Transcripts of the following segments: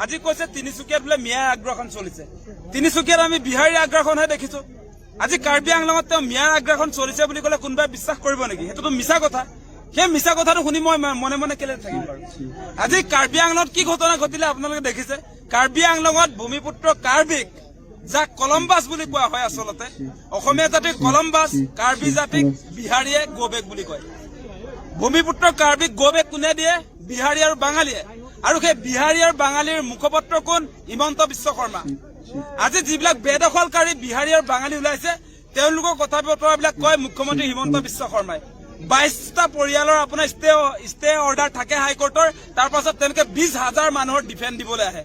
আজি কৈছে তিনিচুকীয়াত বোলে মিয়াৰ আগ্ৰাসন চলিছে। তিনিচুকীয়াত আমি বিহাৰীৰ আগ্ৰাসনহে দেখিছো। আজি কাৰ্বি আংলঙত তেওঁ মিয়াৰ আগ্ৰাসন চলিছে বুলি ক'লে কোনোবাই বিশ্বাস কৰিব নেকি? সেইটোতো মিছা কথা। সেই মিছা কথাটো শুনি মই মনে মনে কেলে থাকিম বাৰু? আজি কাৰ্বি আংলঙত কি ঘটনা ঘটিলে আপোনালোকে দেখিছে। কাৰ্বি আংলঙত ভূমিপুত্ৰ কাৰ্বিক, যাক কলম্বাছ বুলি কোৱা হয়, আচলতে অসমীয়া জাতিক কলম্বাছ, কাৰ্বি জাতিক বিহাৰীয়ে গোবেক বুলি কয়। ভূমিপুত্ৰ কাৰ্বিক গোবেক কোনে দিয়ে? বিহাৰী আৰু বাঙালীয়ে। আৰু সেই বিহাৰী আৰু বাঙালীৰ মুখপাত্ৰ কোন? হিমন্ত বিশ্ব শৰ্মা। আজি যিবিলাক বেদখলকাৰী বিহাৰী আৰু বাঙালী ওলাইছে, তেওঁলোকৰ কথা বতৰাবিলাক কয় মুখ্যমন্ত্ৰী হিমন্ত বিশ্ব শৰ্মাই। 22টা পৰিয়ালৰ আপোনাৰ ষ্টে অৰ্ডাৰ থাকে হাইকোৰ্টৰ, তাৰ পাছত তেওঁলোকে 20,000 মানুহৰ ডিফেন্স দিবলৈ আহে।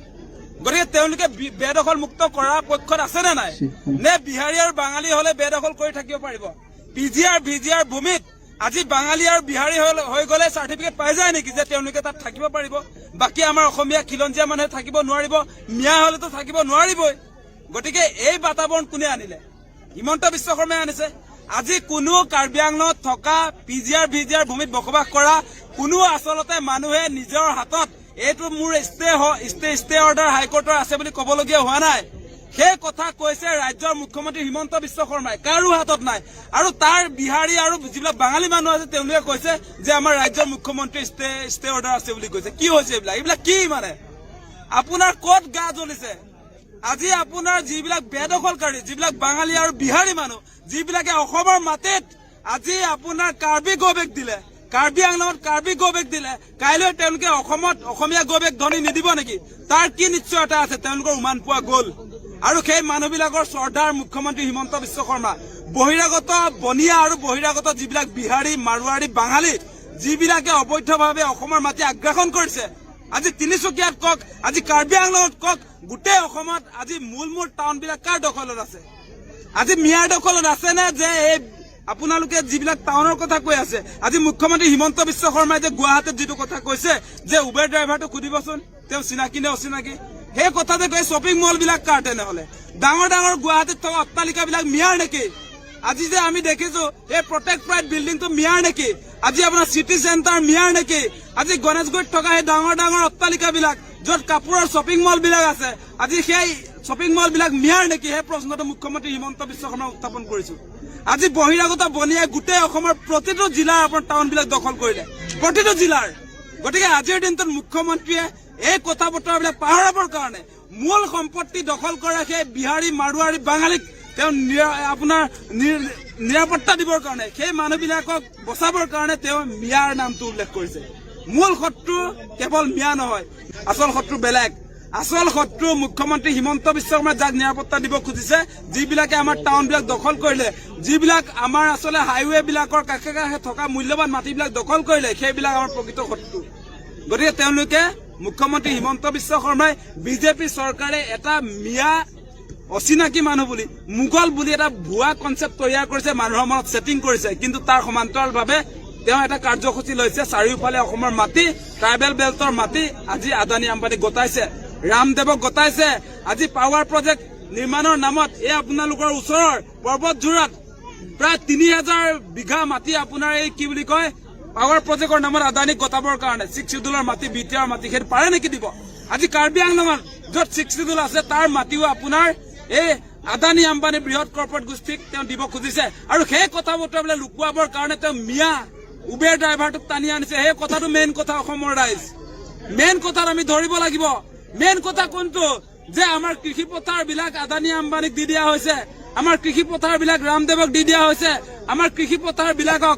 গতিকে তেওঁলোকে বেদখল মুক্ত কৰাৰ পক্ষত আছে নে নাই? নে বিহাৰী আৰু বাঙালী হলে বেদখল কৰি থাকিব পাৰিব? পিজিআৰ ভিজিআৰ ভূমিত আজি বাঙালী আৰু বিহাৰী হৈ গলে চাৰ্টিফিকেট পাই যায় নেকি যে তেওঁলোকে তাত থাকিব পাৰিব? বাকী আমাৰ অসমীয়া খিলঞ্জীয়া মানুহে থাকিব নোৱাৰিব, মিয়া হলেতো থাকিব নোৱাৰিবই। গতিকে এই বাতাবৰণ কোনে আনিলে? হিমন্ত বিশ্ব শৰ্মাই আনিছে। আজি কোনো কাৰ্বি আংলঙত থকা পিজিআৰ ভিজিআৰ ভূমিত বসবাস কৰা কোনো আচলতে মানুহে নিজৰ হাতত এইটো মোৰ ষ্টে অৰ্ডাৰ হাইকোৰ্টৰ আছে বুলি কবলগীয়া হোৱা নাই। সেই কথা কৈছে ৰাজ্যৰ মুখ্যমন্ত্ৰী হিমন্ত বিশ্ব শৰ্মাই, কাৰো হাতত নাই। আৰু তাৰ বিহাৰী আৰু যিবিলাক বাঙালী মানুহ আছে তেওঁলোকে কৈছে যে আমাৰ ৰাজ্যৰ মুখ্যমন্ত্ৰী ষ্টে অৰ্ডাৰ আছে বুলি কৈছে। কি হৈছে এইবিলাক কি মানে? আপোনাৰ ক'ত গা জ্বলিছে? আজি আপোনাৰ যিবিলাক বেদখলকাৰী, যিবিলাক বাঙালী আৰু বিহাৰী মানুহ, যিবিলাকে অসমৰ মাটিত আজি আপোনাৰ কাৰ্বি গোবেক দিলে, কাৰ্বি আংলঙত কাৰ্বি গোবেক দিলে, কাইলৈ তেওঁলোকে অসমত অসমীয়া গোবেক ধনি নিদিব নেকি? তাৰ কি নিশ্চয়তা আছে? তেওঁলোকৰ উমান পোৱা গ'ল। আৰু সেই মানুহবিলাকৰ শ্ৰদ্ধাৰ মুখ্যমন্ত্ৰী হিমন্ত বিশ্ব শৰ্মা বহিৰাগত বনিয়া আৰু বহিৰাগত যিবিলাক বিহাৰী, মাৰোৱাৰী, বাঙালী, যিবিলাকে অবৈধভাৱে অসমৰ মাটি আগ্ৰাসন কৰিছে, আজি তিনিচুকীয়াত কওক, আজি কাৰ্বি আংলঙত কওক, গোটেই অসমত আজি মূল টাউনবিলাক কাৰ দখলত আছে? আজি মিয়াৰ দখলত আছে নে? যে এই আপোনালোকে যিবিলাক টাউনৰ কথা কৈ আছে, আজি মুখ্যমন্ত্ৰী হিমন্ত বিশ্ব শৰ্মাই যে গুৱাহাটীত যিটো কথা কৈছে যে উবেৰ ড্ৰাইভাৰটো সুধিবচোন তেওঁ চিনাকি নে অচিনাকি, সেই কথা যে কৈ শ্বপিং মল বিলাক কাৰ? তেনেহলে ডাঙৰ ডাঙৰ গুৱাহাটীত থকা অট্টালিকাবিলাক মিয়াৰ নেকি? আজি যে আমি দেখিছো এই প্ৰটেক্ট প্ৰাইড বিল্ডিংটো মিয়াৰ নেকি? আজি আপোনাৰ চিটি চেণ্টাৰ মিয়াৰ নেকি? আজি গণেশগুৰিত থকা সেই ডাঙৰ ডাঙৰ অট্টালিকাবিলাক য'ত কাপোৰৰ শ্বপিং মল বিলাক আছে, আজি সেই শ্বপিং মল বিলাক মিয়াৰ নেকি? সেই প্ৰশ্নটো মুখ্যমন্ত্ৰী হিমন্ত বিশ্ব শৰ্মাই উত্থাপন কৰিছো। আজি বহিৰাগত বনিয়াই গোটেই অসমৰ প্ৰতিটো জিলাৰ আপোনাৰ টাউন বিলাক দখল কৰিলে, প্ৰতিটো জিলাৰ। গতিকে আজিৰ দিনটোত মুখ্যমন্ত্ৰীয়ে এই কথা বতৰাবিলাক পাহৰাবৰ কাৰণে, মূল সম্পত্তি দখল কৰা সেই বিহাৰী, মাৰোৱাৰী, বাঙালীক তেওঁ আপোনাৰ নিৰাপত্তা দিবৰ কাৰণে, সেই মানুহবিলাকক বচাবৰ কাৰণে তেওঁ মিয়াৰ নামটো উল্লেখ কৰিছে। মূল শত্ৰু কেৱল মিয়া নহয়, আচল শত্ৰু বেলেগ। আচল শত্ৰু মুখ্যমন্ত্ৰী হিমন্ত বিশ্ব শৰ্মাই যাক নিৰাপত্তা দিব খুজিছে, যিবিলাকে আমাৰ টাউনবিলাক দখল কৰিলে, যিবিলাক আমাৰ আচলতে হাইৱে বিলাকৰ কাষে কাষে থকা মূল্যৱান মাটিবিলাক দখল কৰিলে, সেইবিলাক আমাৰ প্ৰকৃত শত্ৰু। গতিকে তেওঁলোকে মুখ্যমন্ত্ৰী হিমন্ত বিশ্ব শৰ্মাই বিজেপি চৰকাৰে এটা মিয়া অচিনাকি মানুহ বুলি, মোগল বুলি এটা ভুৱা কনচেপ্ট তৈয়াৰ কৰিছে, মানুহৰ মনত ছেটিং কৰিছে। কিন্তু তাৰ সমান্তৰালভাৱে তেওঁ এটা কাৰ্যসূচী লৈছে, চাৰিওফালে অসমৰ মাটি, ট্ৰাইবেল বেল্টৰ মাটি আজি আদানী আম্বানীক গতাইছে, ৰামদেৱক গতাইছে। আজি পাৱাৰ প্ৰজেক্ট নিৰ্মাণৰ নামত এই আপোনালোকৰ ওচৰৰ পৰ্বতযোৰাত প্ৰায় 3000 বিঘা মাটি আপোনাৰ এই কি বুলি কয় পাৱাৰ প্ৰজেক্টৰ নামত আদানীক গতাবৰ কাৰণে 6 শিডিউলৰ মাটি, বিটিআৰ মাটি, সেইটো পাৰে নেকি দিব? আজি কাৰ্বি আংলঙত য'ত 6 শিডিউল আছে তাৰ মাটিও আপোনাৰ এই আদানী আম্বানী বৃহৎ কৰ্পৰেট গোষ্ঠীক তেওঁ দিব খুজিছে। আৰু সেই কথা বতৰাবিলাক লুকুৱাবৰ কাৰণে তেওঁ মিয়া উবেৰ ড্ৰাইভাৰটোক টানি আনিছে। সেই কথাটো মেইন কথা। অসমৰ ৰাইজ মেইন কথাত আমি ধৰিব লাগিব। মেইন কথা কোনটো? যে আমাৰ কৃষি পথাৰ বিলাক আদানী আম্বানীক দি দিয়া হৈছে, আমাৰ কৃষি পথাৰ বিলাক ৰামদেৱক দি দিয়া হৈছে, আমাৰ কৃষি পথাৰ বিলাকক